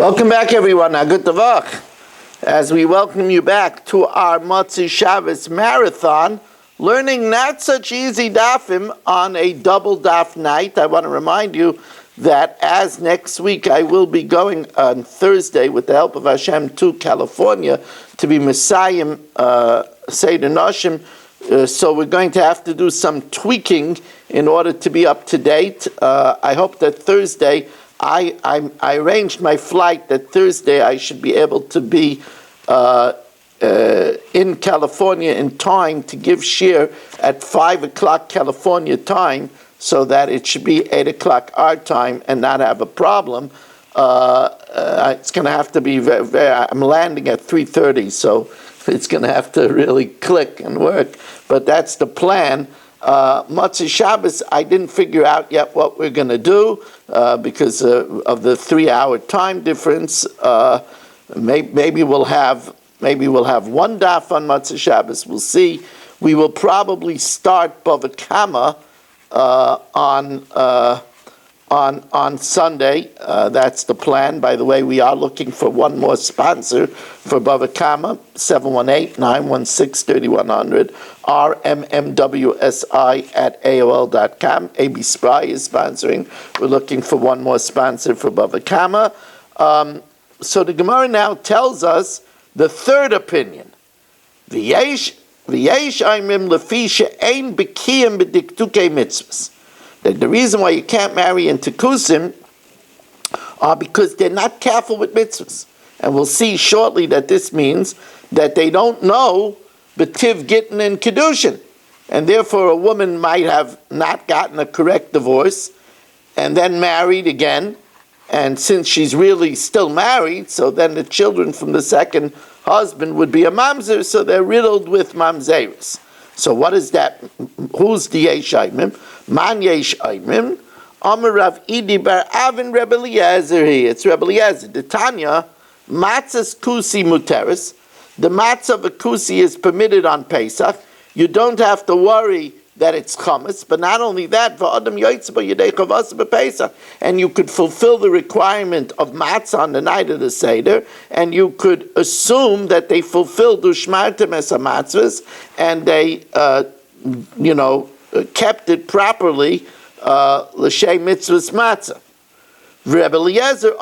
Welcome back, everyone. Good Davach. As we welcome you back to our Motzei Shabbos marathon, learning not such easy dafim on a double daf night. I want to remind you that as next week I will be going on Thursday with the help of Hashem to California to be Messiah Seder Noshim. So we're going to have to do some tweaking in order to be up to date. I hope that Thursday, I arranged my flight that Thursday I should be able to be in California in time to give shir at 5 o'clock California time, so that it should be 8 o'clock our time and not have a problem. It's going to have to be I'm landing at 3:30, so it's going to have to really click and work. But that's the plan. Motzei Shabbos, I didn't figure out yet what we're going to do because of the 3-hour time difference. Maybe we'll have one daf on Motzei Shabbos. We'll see. We will probably start Bava Kama on Sunday. That's the plan. By the way, we are looking for one more sponsor for Bava Kama, 718-916-3100, rmmwsi@aol.com. AB Spry is sponsoring. We're looking for one more sponsor for Bava Kama. So the Gemara now tells us the third opinion. V'yesh aimrim lefi she'ein b'kiyim b'diktukei mitzvahs. That the reason why you can't marry into Kusim are because they're not careful with mitzvahs. And we'll see shortly that this means that they don't know B'tiv Gittin and Kiddushin. And therefore a woman might have not gotten a correct divorce and then married again. And since she's really still married, so then the children from the second husband would be a mamzer, so they're riddled with mamzeris. So what is that? Who's the yesh aimim? Man yesh aimim. Amar Rav Idi bar Avin Rebbe Eliezer here. It's Rebbe Eliezer. The Tanya, matzahs kusi muteris. The matzah of a kusi is permitted on Pesach. You don't have to worry that it's chametz, but not only that, and you could fulfill the requirement of matzah on the night of the Seder, and you could assume that they fulfilled ushmartem es hamatzvos, and they, kept it properly, l'shem mitzvahs matzah. Rebbe Eliezer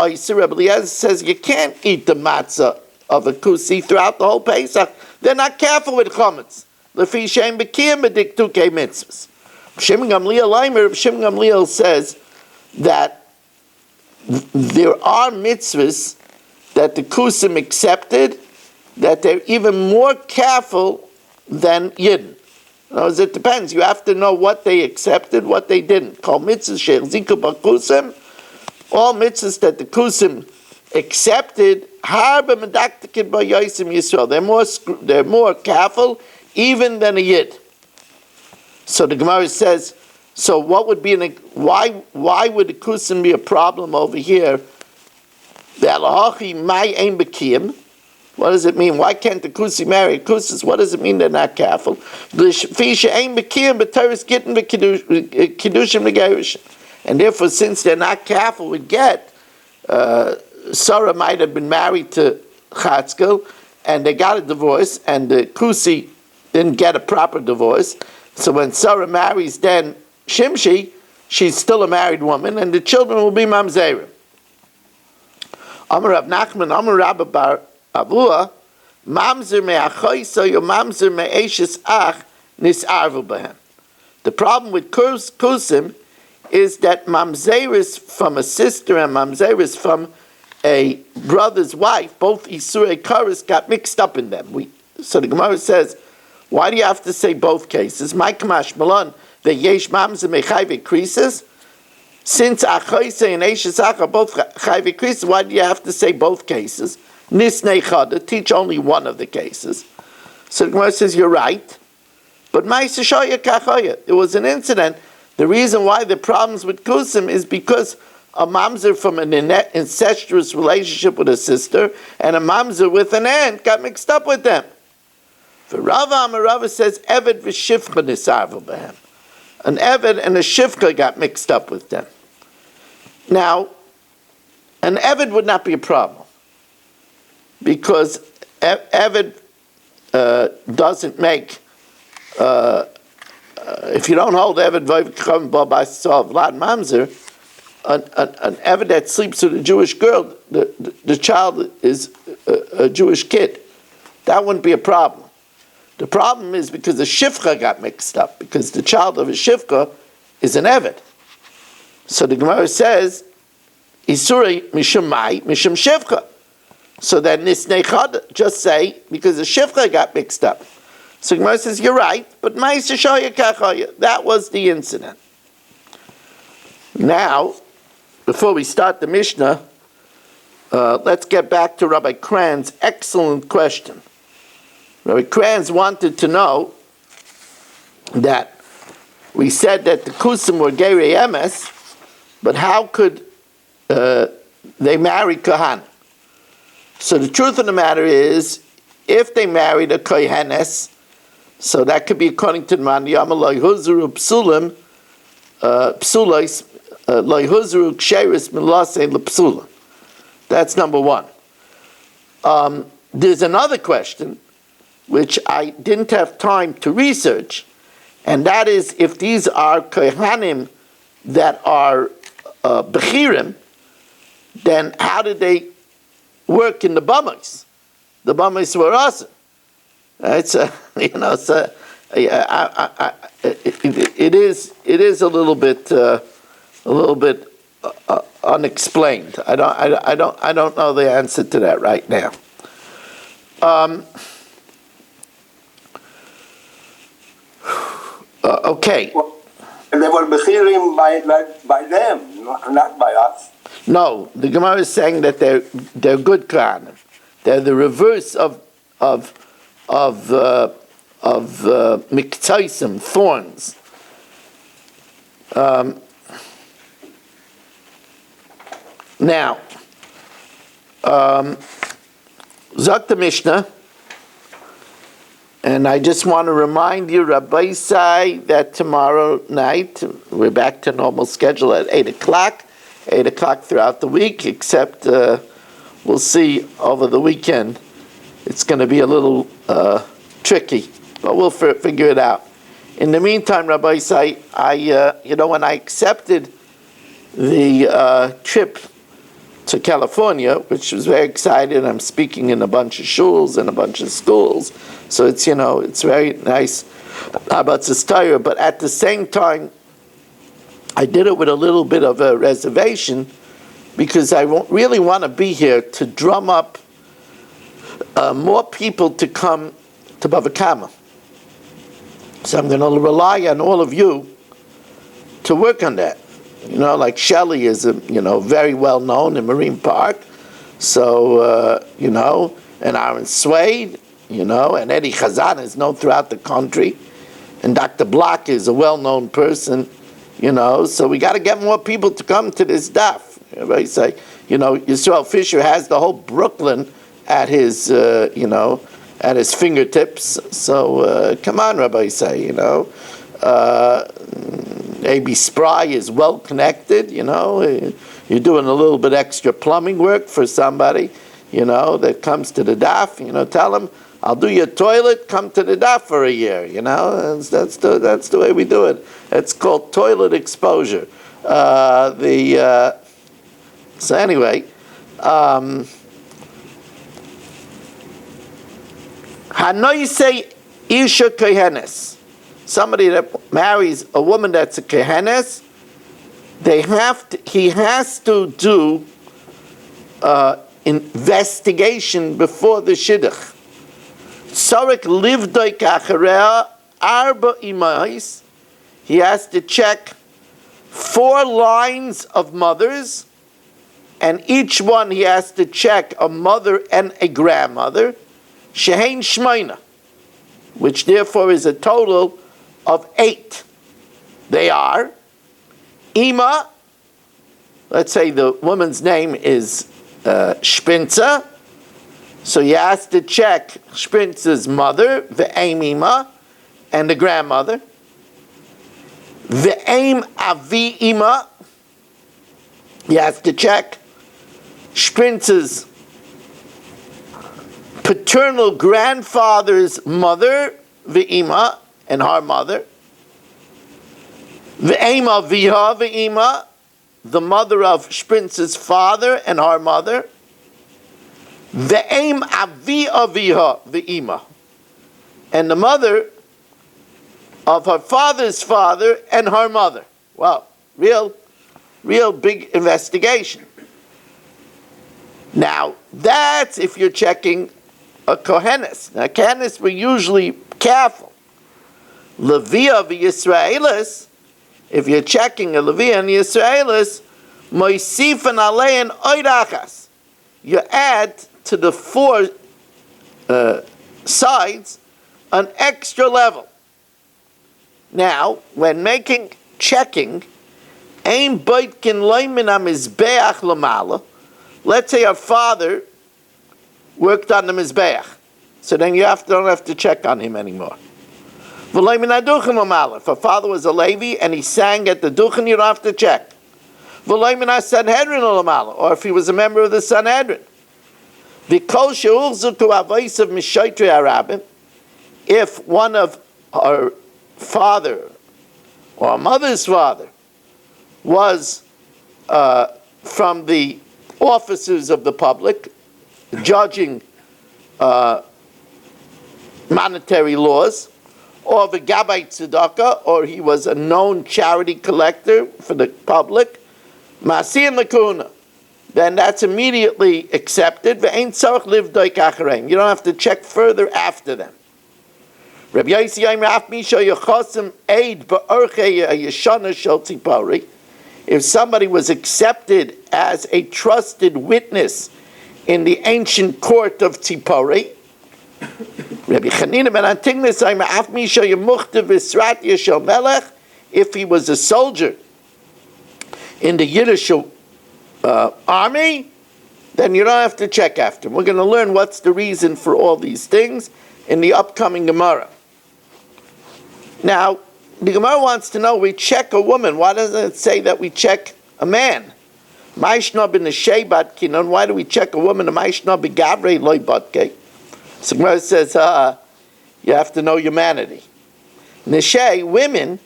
says you can't eat the matzah of a kusi throughout the whole Pesach. They're not careful with chametz. Lefi she'ein b'kiyim b'diktukei mitzvahs. Shimon Gamliel says that there are mitzvahs that the kusim accepted that they're even more careful than Yidden. In other words, it depends. You have to know what they accepted, what they didn't. Kol mitzvahs she'achziku b'kusim, all mitzvahs that the kusim accepted, harba medaktikin b'yosim Yisrael. They're more careful even than a Yid. So the Gemara says, so what would be why would the kusim be a problem over here? The alahachi may ein b'kiyim. What does it mean? Why can't the kusi marry kusis? What does it mean they're not careful? L'fi she'ein b'kiyim b'teres gittin v'kiddushin v'gerushin. And therefore, since they're not careful with get, Sarah might have been married to Chatzkel, and they got a divorce, and the kusi didn't get a proper divorce. So when Sarah marries then Shimshi, she's still a married woman, and the children will be mamzerim. Amar Rav Nachman, Amar Rabba bar Avua, mamzer me'achoyso yo mamzer me'eshes ach nisarvu b'hem. The problem with kusim is that mamzeris from a sister and mamzeris from a brother's wife, both Isurei Karis, got mixed up in them. So the Gemara says, why do you have to say both cases? My kamash malon, the yesh mamzer mechayve krisis. Since achoyse and eshes ach are both chayve krisis, why do you have to say both cases? Nisnei chada, teach only one of the cases. So the Gemara says, you're right. But ma'aseh shoya kachoya, it was an incident. The reason why the problems with kusim is because a mamzer from an incestuous relationship with a sister and a mamzer with an aunt got mixed up with them. For Rava says, Eved v'shifcha nisarvu b'hem. An Eved and a Shifcha got mixed up with them. Now, An Eved would not be a problem, because Eved doesn't make, if you don't hold Eved Vayv'kam B'Basov Vlad Mamzer, an Eved that sleeps with a Jewish girl, the child is a Jewish kid. That wouldn't be a problem. The problem is because the Shifcha got mixed up, because the child of a Shifcha is an Eved. So the Gemara says, Isurei Mishum Mai, Mishum Shifcha. So then Nisnei Chad, just say, because the Shifcha got mixed up. So Gemara says, you're right, but Ma'aseh Shoya Kachaya, that was the incident. Now, before we start the Mishnah, let's get back to Rabbi Kran's excellent question. Rabbi Kranz wanted to know that we said that the Kusim were Gerei Emes, but how could they marry Kohanim? So the truth of the matter is, if they married a Kohenes, so that could be according to the Man Yamalai Huzuru Psulim, Psulais, Lai Huzuru Ksheris Milase Lepsula. That's number one. There's another question, which I didn't have time to research, and that is if these are Kohanim that are Bechirim, then how did they work in the Bamais? The Bamais were awesome. It's it is a little bit unexplained. I don't know the answer to that right now. Okay. Well, they were Bechirim by them, not by us. No, the Gemara is saying that they're good Kohanim. They're the reverse of Miktaisim, thorns. Now, Zakta Mishnah, and I just want to remind you, Rabbi Sai, that tomorrow night we're back to normal schedule at 8 o'clock. 8 o'clock throughout the week, except we'll see over the weekend. It's going to be a little tricky, but we'll figure it out. In the meantime, Rabbi Isai, when I accepted the trip to California, which was very exciting, I'm speaking in a bunch of shuls and a bunch of schools, so it's very nice about Torah, but at the same time, I did it with a little bit of a reservation because I really want to be here to drum up more people to come to Bava Kama. So I'm going to rely on all of you to work on that. Like Shelley is, very well known in Marine Park. So, and Aaron Swade, and Eddie Chazan is known throughout the country. And Dr. Block is a well-known person. So we got to get more people to come to this daf. Everybody say, Yisrael Fisher has the whole Brooklyn at his, at his fingertips. So come on, Rabbi say, A.B. Spry is well connected. You're doing a little bit extra plumbing work for somebody, that comes to the daf. Tell them, I'll do your toilet, come to the daf for a year, That's the way we do it. It's called toilet exposure. So anyway, Hanoisei Isha Kohenes. Somebody that marries a woman that's a Kohenes, he has to do investigation before the Shidduch. Sorek livdoi kacherea arba imais. He has to check 4 lines of mothers, and each one he has to check a mother and a grandmother, shehein shmeina, which therefore is a total of 8. They are Ima, let's say the woman's name is Shpinza, so he has to check Shpinza's mother, the Aim Ima, and the grandmother. The Aim Avi Ima, he has to check Sprintz's paternal grandfather's mother, Ve'ima, and her mother. Ve'ema Viha Ve'ima, the mother of Sprintz's father and her mother. Ve'em Avi Aviha Ve'ima, and the mother of her father's father and her mother. Wow, real big investigation. Now, that's if you're checking a Kohenes. Now, Kohenes were usually careful. Leviah v'Yisraelis, if you're checking a Leviah and Yisraelis, moisifan alein oirachas. You add to the four sides an extra level. Now, when checking, ein boitkin loimin ha-mizbeach lamala. Let's say our father worked on the mizbeach, so then you don't have to check on him anymore. V'loimin ha-duchen lamala. If our father was a Levi and he sang at the duchen, you don't have to check. V'loimin ha-Sanhedrin lamala, or if he was a member of the Sanhedrin. V'kol she'uchzu to avos of mishoitri harabim, if one of our father or mother's father was from the officers of the public, judging monetary laws, or the Gabbai Tzedakah, or he was a known charity collector for the public, Ma'asiyim L'Kuna, then that's immediately accepted. Ve'ein tzarich livdoi kachareim. You don't have to check further after them. Rabbi Yossi Yomi af misha yochosim eid ba'orchei yeshana shel tzipori. If somebody was accepted as a trusted witness in the ancient court of Tzipori, Rabbi Chanina ben Antignas Yomi af misha yemuchta v'srat yeshel melech, if he was a soldier in the Yiddish army, then you don't have to check after him. We're going to learn what's the reason for all these things in the upcoming Gemara. Now, the Gemara wants to know, we check a woman. Why doesn't it say that we check a man? Why do we check a woman? So the Gemara says, you have to know humanity. Neshei, women,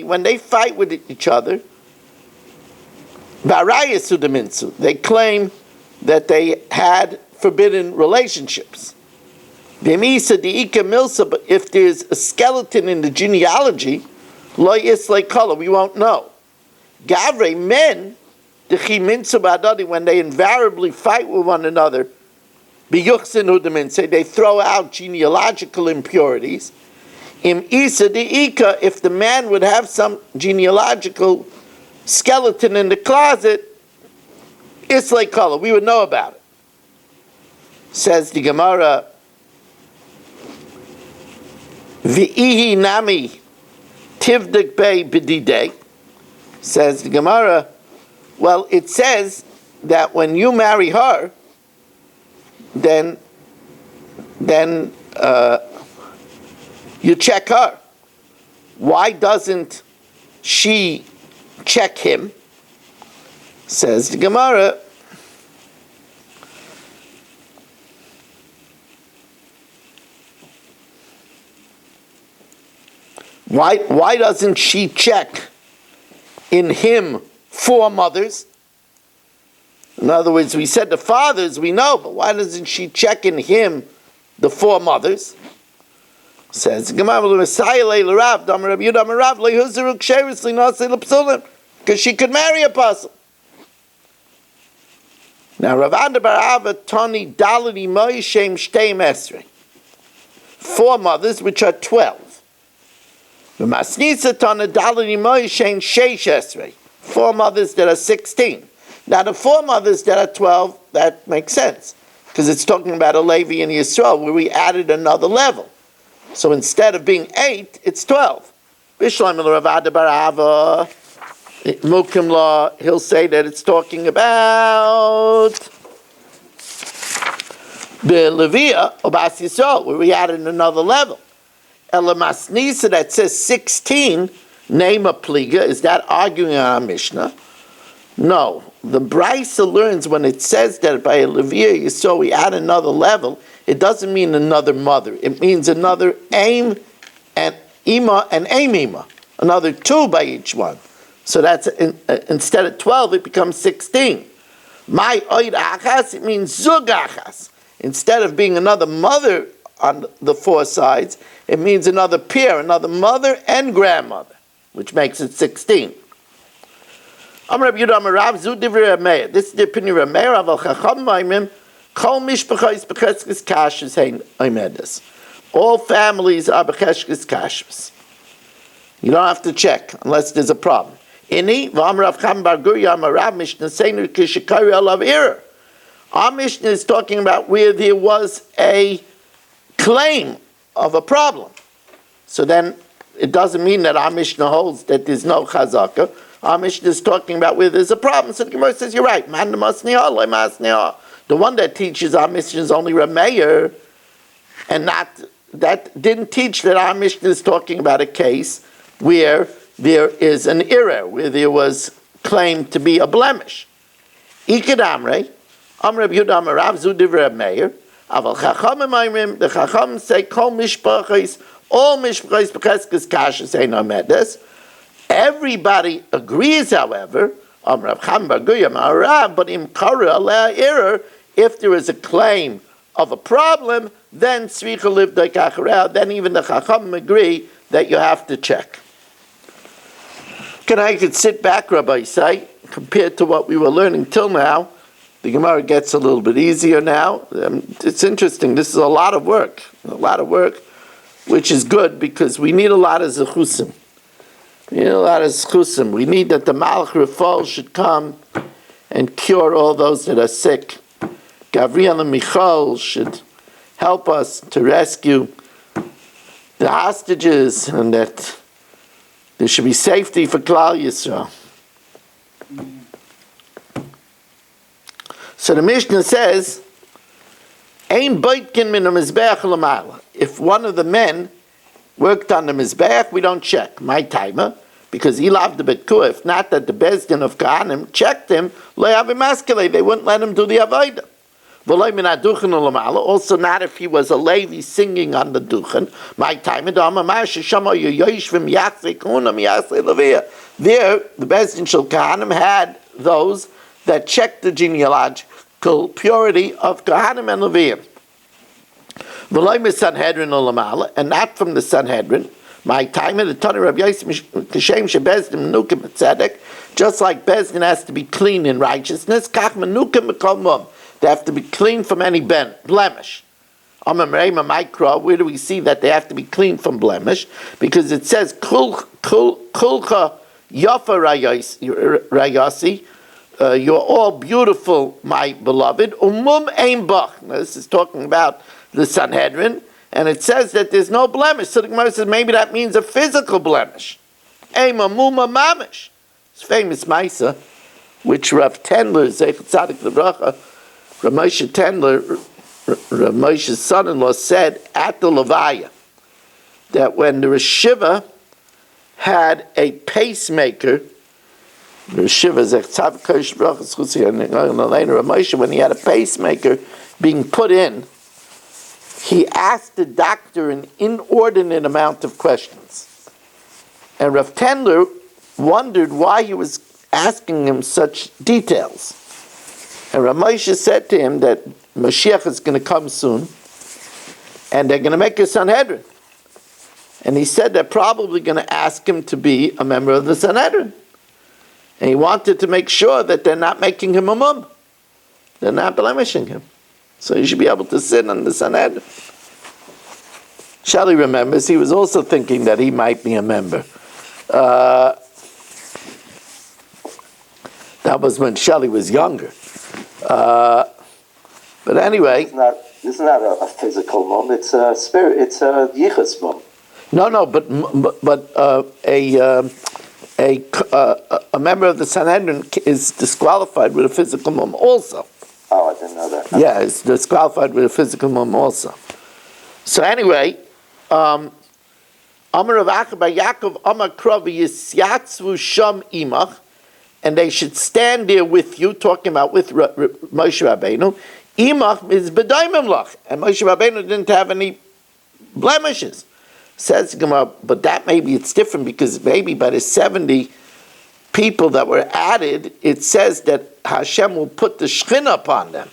when they fight with each other, they claim that they had forbidden relationships. But if there's a skeleton in the genealogy, we won't know. Gavre, men, when they invariably fight with one another, they throw out genealogical impurities. If the man would have some genealogical skeleton in the closet, we would know about it. Says the Gemara, V'ihi nami tivdik bei b'didei. Says the Gemara, well, it says that when you marry her, then you check her. Why doesn't she check him? Says the Gemara, why doesn't she check in him four mothers? In other words, we said the fathers we know, but why doesn't she check in him the four mothers? Says because she could marry a puzzle. Now Rav Ada bar Ava Tani Daladi Moishem Shteim Esrei, four mothers which are 12. Masnisa Tana Daladi Moishem Sheish Esrei, four mothers that are 16. Now the four mothers that are 12, that makes sense, because it's talking about a Levi and Yisrael, where we added another level. So instead of being 8, it's 12. Bishlam el Rav Ada bar Ava Mukim Law, he'll say that it's talking about the Leviah or Bas Yisrael, where we added another level. Elamasnisa that says 16, name a pliga, is that arguing on our Mishnah? No. the Brisa learns when it says that by a Levia you saw we add another level, it doesn't mean another mother. It means another aim and ima and aimima, another 2 by each one. So that's instead of 12, it becomes 16. My oid achas, it means zug achas. Instead of being another mother on the 4 sides, it means another pair, another mother and grandmother, which makes it 16. This is the opinion of Meir. Aval chacham ma'imim kol mishpachos b'cheskes kashrus hein oimedes. All families are b'cheskes kashrus. You don't have to check unless there's a problem. Ini v'am Rav Cham bar Gurya Rav Mishnah seinu kishikari alav irer. Our Mishnah is talking about where there was a claim of a problem. So then it doesn't mean that our Mishnah holds that there's no chazaka. Our Mishnah is talking about where there's a problem. So the Gemara says, you're right. The one that teaches our Mishnah is only Rameir, and that didn't teach that our Mishnah is talking about a case where there is an error, where there was claimed to be a blemish. Iked Amrei, Amrei Yudam Rav Zudiv Rameir, Aval Chachamim Ayrim, the Chachamim say, Kol Mishpachos, all Mishpachos B'cheskes Kashrus Ein Omedes. Everybody agrees, however, but in error, if there is a claim of a problem, then then even the Chacham agree that you have to check. I could sit back, Rabbi say, compared to what we were learning till now. The Gemara gets a little bit easier now. It's interesting. This is a lot of work, which is good because we need a lot of zechusim. We need a lot of schusim. We need that the Malach Rafal should come and cure all those that are sick. Gavriel and Michal should help us to rescue the hostages, and that there should be safety for Klal Yisrael. So the Mishnah says, Ein boitkin min ha-mizbeach l'mayla. If one of the men worked on the Mizbeach, we don't check. My timer, because he loved the Betkuah. If not that the Bezdin of Kahanim checked him, they wouldn't let him do the Avodah. Also not if he was a Levi singing on the Duchen. My timer, there, the Bezdin Shel Kahanim had those that checked the genealogical purity of Kahanim and Leviim. And not from the Sanhedrin. My time in the Tana Rabbi Yosef Kishem Shebezdim Menukim Tzedek, just like Bezdin has to be clean in righteousness, Kach Menukim Mikol Mum. They have to be clean from any blemish. Where do we see that they have to be clean from blemish? Because it says Kulcha Yafa Rayasi. You're all beautiful, my beloved. Umum Ein Bach. This is talking about the Sanhedrin, and it says that there's no blemish. So the Gemara says maybe that means a physical blemish. Eima muma mamish. It's famous Maisa, which Rav Tendler, Zeichet Tzadik L'Bracha, Rav Moshe Tendler, Rav Moshe's son-in-law, said at the Levaya that when the Rishiva had a pacemaker, the Rishiva, Zeichet Tzadik L'Bracha, Rav Moshe, when he had a pacemaker being put in, he asked the doctor an inordinate amount of questions. And Rav Tendler wondered why he was asking him such details. And Rav Moshe said to him that Mashiach is going to come soon, and they're going to make a Sanhedrin. And he said they're probably going to ask him to be a member of the Sanhedrin. And he wanted to make sure that they're not making him a mum. They're not blemishing him. So you should be able to sit on the Sanhedrin. Shelley remembers he was also thinking that he might be a member. That was when Shelley was younger. But anyway, It's not a physical mum. It's a spirit. It's a yichus mum. No, but a member of the Sanhedrin is disqualified with a physical mum also. Oh, I didn't know that. Yeah, it's disqualified with a physical mum also. So anyway, Amar Rav Acha bar Yaakov Amar Krav Yisyatzu Sham Imach and they should stand there with you, talking about with Moshe Rabbeinu. Imach is b'daimim lach, and Moshe Rabbeinu didn't have any blemishes. Says Gemara, but that maybe it's different because maybe by the 70 people that were added, it says that Hashem will put the Shechina upon them.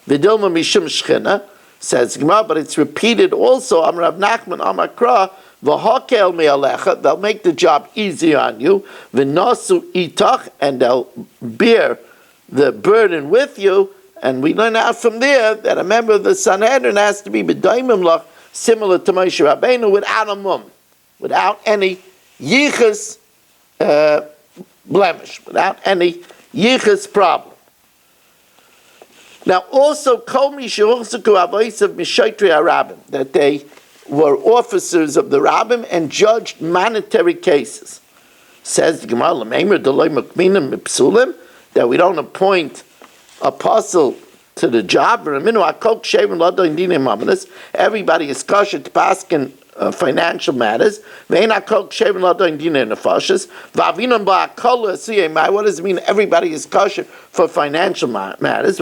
V'dilma mishum Shechina, says Gemara, but it's repeated also. Amar Rav Nachman Amar Kra, v'hakel me'alecha, they'll make the job easy on you. V'nasu itach, and they'll bear the burden with you. And we learn out from there that a member of the Sanhedrin has to be b'daimim lach, similar to Moshe Rabbeinu, without a mum, without any yichus blemish, without any yichus problem. Now, also, kol mishuchzaku avois of mishaitri harabim, that they were officers of the rabbim and judged monetary cases. Says the Gemara, l'meimer d'loi mukminim mipsulim, that we don't appoint apostle to the job. Everybody is kosher to pass in financial matters. What does it mean everybody is kosher for financial matters?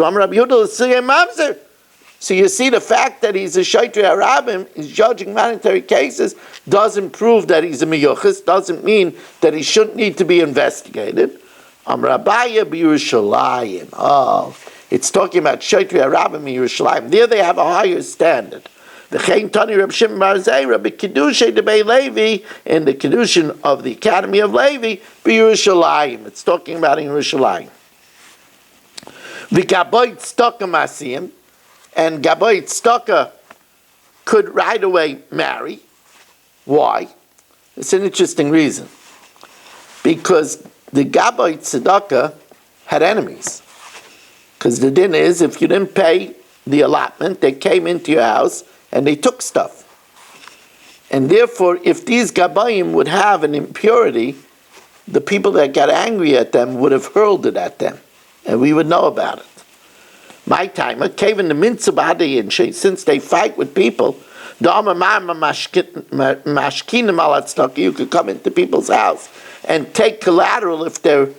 So you see, the fact that he's a shaitri harabim, he's judging monetary cases, doesn't prove that he's a miyuchas, doesn't mean that he shouldn't need to be investigated. Amrabaya b'Yerushalayim. Oh, it's talking about shaitri harabim in Yerushalayim. There they have a higher standard. The Chaim Tani Reb Shimon Bar Zera b'Kiddushin Daf Levi, in the Kiddushin of the Academy of Levi b'Yerushalayim. It's talking about in Yerushalayim. V'Gaboy Tzedakah Masiyim, and Gaboy Tzedakah could right away marry. Why? It's an interesting reason. Because the Gaboy Tzedakah had enemies. Because the din is, if you didn't pay the allotment, they came into your house and they took stuff. And therefore, if these Gabayim would have an impurity, the people that got angry at them would have hurled it at them. And we would know about it. My time, cave in the mitzvah, and since they fight with people, you could come into people's house and take collateral if they're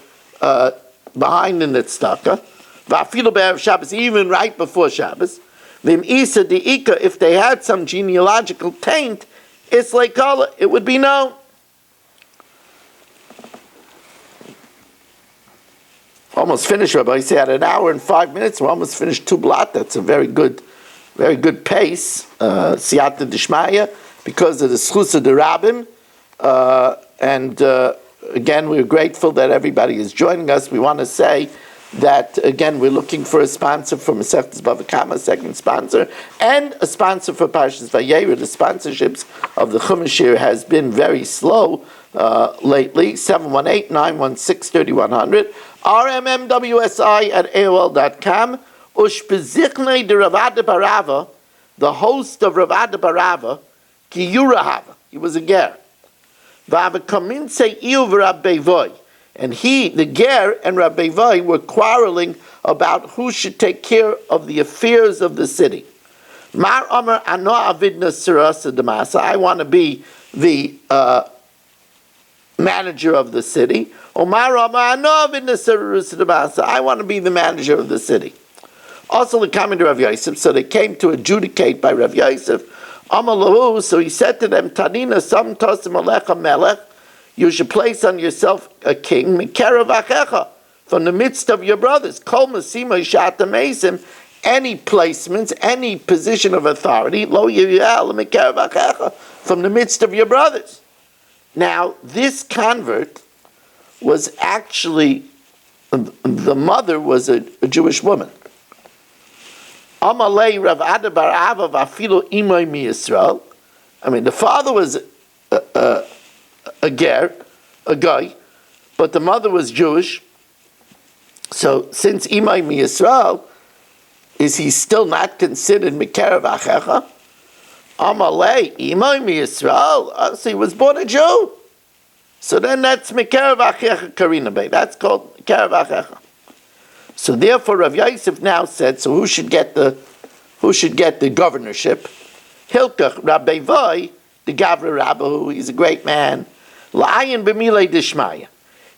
behind in the tzedakah. Shabbos, even right before Shabbos. If they had some genealogical taint, it's like it would be known. Almost finished, Rabbi. He said an hour and 5 minutes. We're almost finished 2 blot. That's a very good pace. Siyata d'shmaya, because of the schus of the rabbim. And again, we're grateful that everybody is joining us. We want to say that, again, we're looking for a sponsor for Masechtas Bava Kama, second sponsor, and a sponsor for Parshas Vayera. The sponsorships of the Chumash here has been very slow lately. 718-916-3100, rmmwsi@aol.com. Ushpezichnei de Ravada Barava, the host of Ravada Barava, ki Yurahava, he was a ger. V'avakaminse iu v'Rabbevoy, and he, the ger, and Rabbevoy were quarreling about who should take care of the affairs of the city. Mar Amar Ano Avidna Sirasa Damasa, I want to be the manager of the city. Omar Amar Ano Avidna Sirasa Damasa, I want to be the manager of the city. Also, the coming to Rav Yosef, so they came to adjudicate by Rav Yosef. Amalahu, so he said to them, Tanina Sam Tosim Alecha Melech, you should place on yourself a king, Mikerav Achecha, from the midst of your brothers. Kol Masima Shata Mesim, any placements, any position of authority, Lo Yiyal Mikerav Achecha, from the midst of your brothers. Now, this convert was actually, the mother was a Jewish woman. Amalei Rav Ada bar Ava v'afilu imay mi Yisrael. I mean, the father was a ger, a guy, but the mother was Jewish. So, since imay mi Yisrael, is he still not considered mikerav achecha? Amalei imay mi Yisrael. So he was born a Jew. So then that's mikerav achecha karina bay. That's called mikerav achecha. So therefore, Rav Yosef now said, so who should get the governorship? Hilkach Rabbevoy, the Gavra Rabba, who is a great man, La'ayin b'milei dishmaya.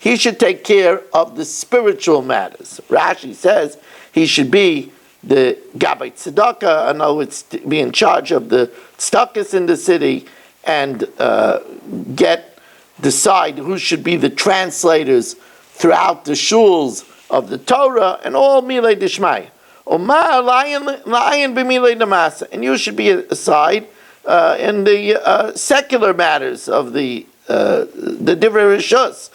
he should take care of the spiritual matters. Rashi says he should be the Gabbai Tzedakah, I know it's to be in charge of the tzedakahs in the city, and decide who should be the translators throughout the shuls of the Torah, and all milei dishmaya. And you should be aside in the secular matters of the divrei rishus,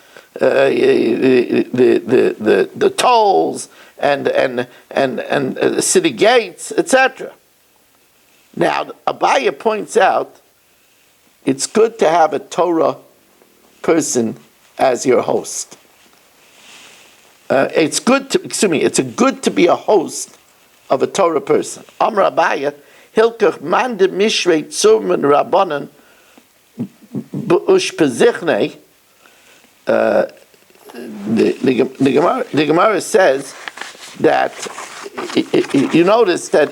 the tolls and the city gates, etc. Now, Abaya points out it's good to have a Torah person as your host. It's good to be a host of a Torah person. Amar Abaya, Hilkach man de mishrei tzurmen rabbanan b'ush pezichne. The Gemara says that you notice that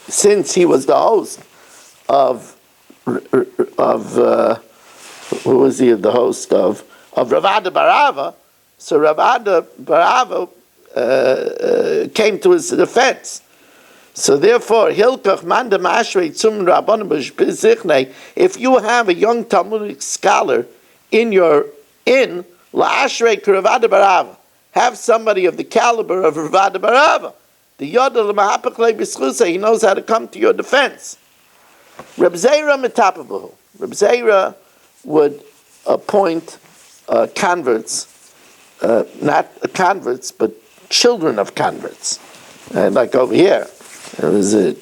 since he was the host of who was he the host of Ravada Barava, so Ravada Barava came to his defense. So therefore, Hilkach Manda Mashrei Tzum Rabbanim B'Zichne, if you have a young Talmudic scholar in your inn, La'ashrei Ravada Barava, have somebody of the caliber of Ravada Barava. The Yoda L'Mahapach Le B'Schusa, he knows how to come to your defense. Reb Zeira Metapavu. Reb Zeira would appoint converts, not converts, but children of converts. Like over here, there was the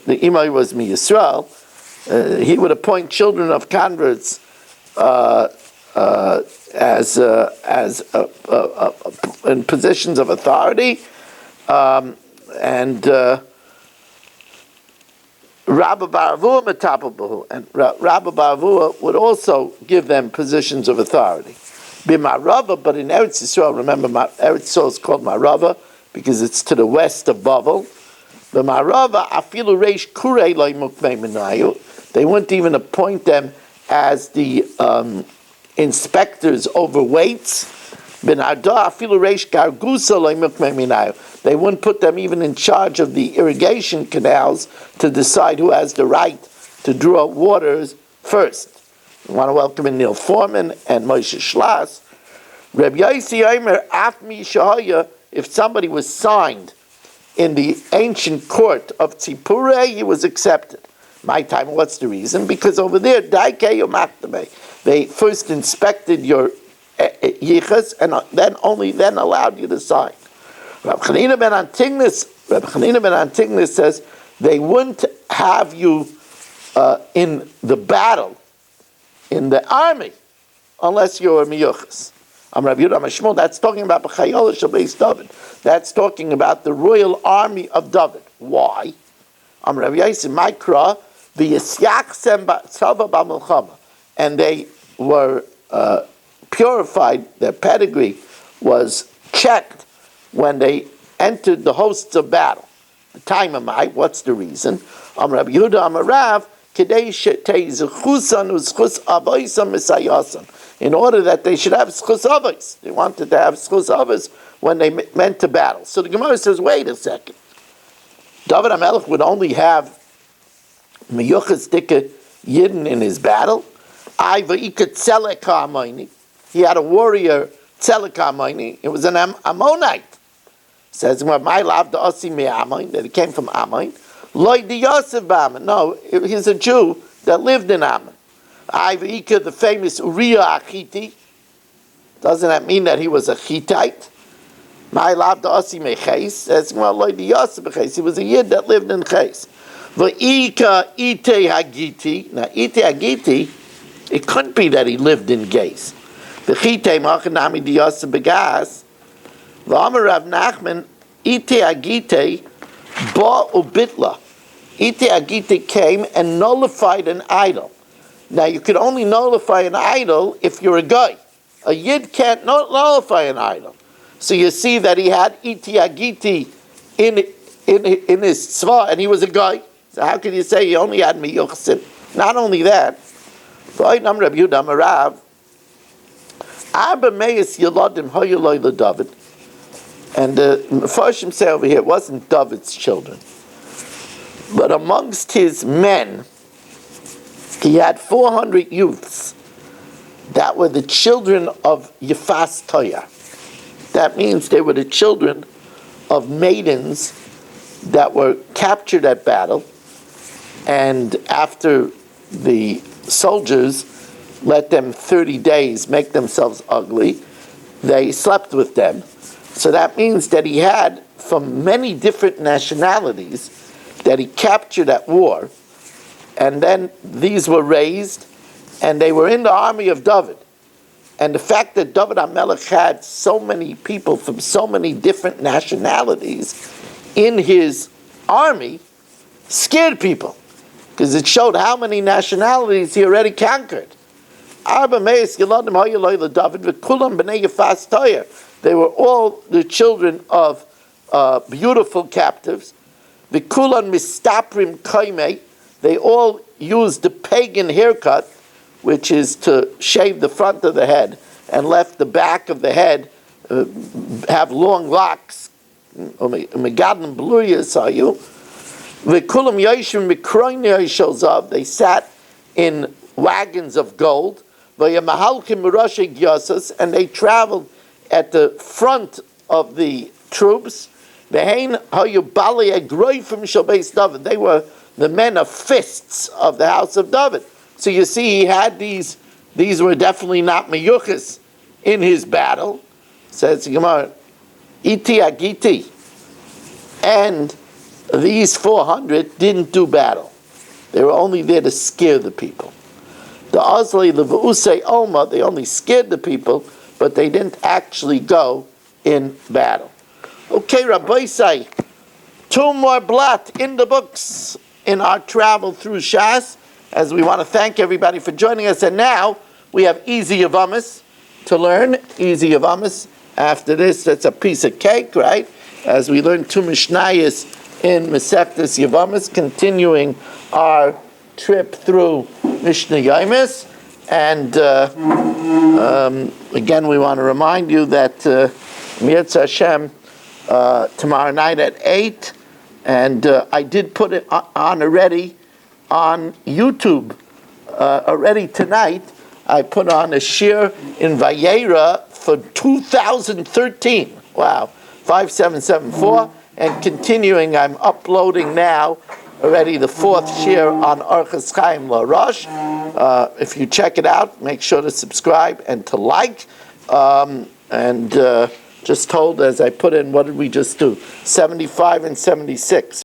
Imai was Mi Yisrael. He would appoint children of converts as in positions of authority, and Rabba Baravua Metapavu, and Rabba Baravua would also give them positions of authority. B'Marava, but in Eretz Yisrael, remember, Eretz Yisrael is called Marava because it's to the west of Bavel. B'Marava, afilu reish kurei lo mukmei menayu. They wouldn't even appoint them as the inspectors over weights. B'Narda, afilu reish gargusa lo mukmei menayu. They wouldn't put them even in charge of the irrigation canals to decide who has the right to draw waters first. We want to welcome in Neil Foreman and Moshe Shlas. Reb Yossi Omer, Afmi Shahaya, if somebody was signed in the ancient court of Tzipure, he was accepted. My time, what's the reason? Because over there, Daike Yomachtame, they first inspected your yichas and only then allowed you to sign. Reb Chanina ben Antignis says they wouldn't have you in the battle, in the army, unless you're a miyuchas. Rav Yehuda Mashmul, that's talking about B'chayola Shabbeis David. That's talking about the royal army of David. Why? Rav Yossi Mikra v'Yisyachsem Tzava B'Milchama, and they were purified. Their pedigree was checked when they entered the hosts of battle. The time of my, what's the reason? Rav Yehuda Amarav. In order that they should have schus avos. They wanted to have schus avos when they went to battle. So the Gemara says, wait a second. David HaMelech would only have miyuchas dike yidden in his battle. He had a warrior tzelek. It was an Ammonite. Says, my love the osi me Ammon, that he came from Ammon. Loy di Yosef B'Ammon. No, he's a Jew that lived in Ammon. Ika, the famous Uriah Achiti. Doesn't that mean that he was a Hittite? My love the Osi Meches. Says, Loy di Yosef Meches. He was a Yid that lived in Ches. V'Ika Ite Hagiti. Now, Ite Hagiti, it couldn't be that he lived in Ges. V'Chite Machanami di Yosef Begas. V'Amar Rav Nachman Ite Hagite Ba Ubitla. Ite Agite came and nullified an idol. Now you can only nullify an idol if you're a guy. A yid can't nullify an idol. So you see that he had Ite Agite in his tzva, and he was a guy. So how can you say he only had miyuchsim? Not only that, V'oinam Rabbi Yehuda Amar Rav, Arba Meis Yeladim Hoyeloi LeDavid. And the Mefarshim say over here, it wasn't David's children. But amongst his men, he had 400 youths that were the children of Yefas Toya. That means they were the children of maidens that were captured at battle, and after the soldiers let them 30 days make themselves ugly, they slept with them. So that means that he had from many different nationalities that he captured at war, and then these were raised, and they were in the army of David. And the fact that David HaMelech had so many people from so many different nationalities in his army scared people, because it showed how many nationalities he already conquered. They were all the children of beautiful captives. The kulan mistaprim kaime. They all used the pagan haircut, which is to shave the front of the head and left the back of the head have long locks. Megadlim bluriyas are you? The kulam yashim mikroinei shalzav. They sat in wagons of gold. Vayamahalkim mirashe gyasas, and they traveled at the front of the troops. They were the men of fists of the house of David. So you see, he had these were definitely not meyuchas in his battle. Says Gemara, iti agiti. And these 400 didn't do battle. They were only there to scare the people. The Azli Levu'usei Oma, they only scared the people, but they didn't actually go in battle. Okay, Rabbi say, 2 more blat in the books in our travel through Shas, as we want to thank everybody for joining us. And now we have Easy Yavamis to learn. Easy Yavamis. After this, that's a piece of cake, right? As we learn 2 Mishnayos in Mesechtes Yavamis, continuing our trip through Mishnah Yomis. And again, we want to remind you that Mirz Hashem, tomorrow night at 8, and I did put it on already on YouTube already tonight. I put on a shir in Vayera for 2013. Wow, 5774, and continuing, I'm uploading now already the 4th shir on Orchos Chaim LaRosh. If you check it out, make sure to subscribe and to like. Just told, as I put in, what did we just do? 75 and 76.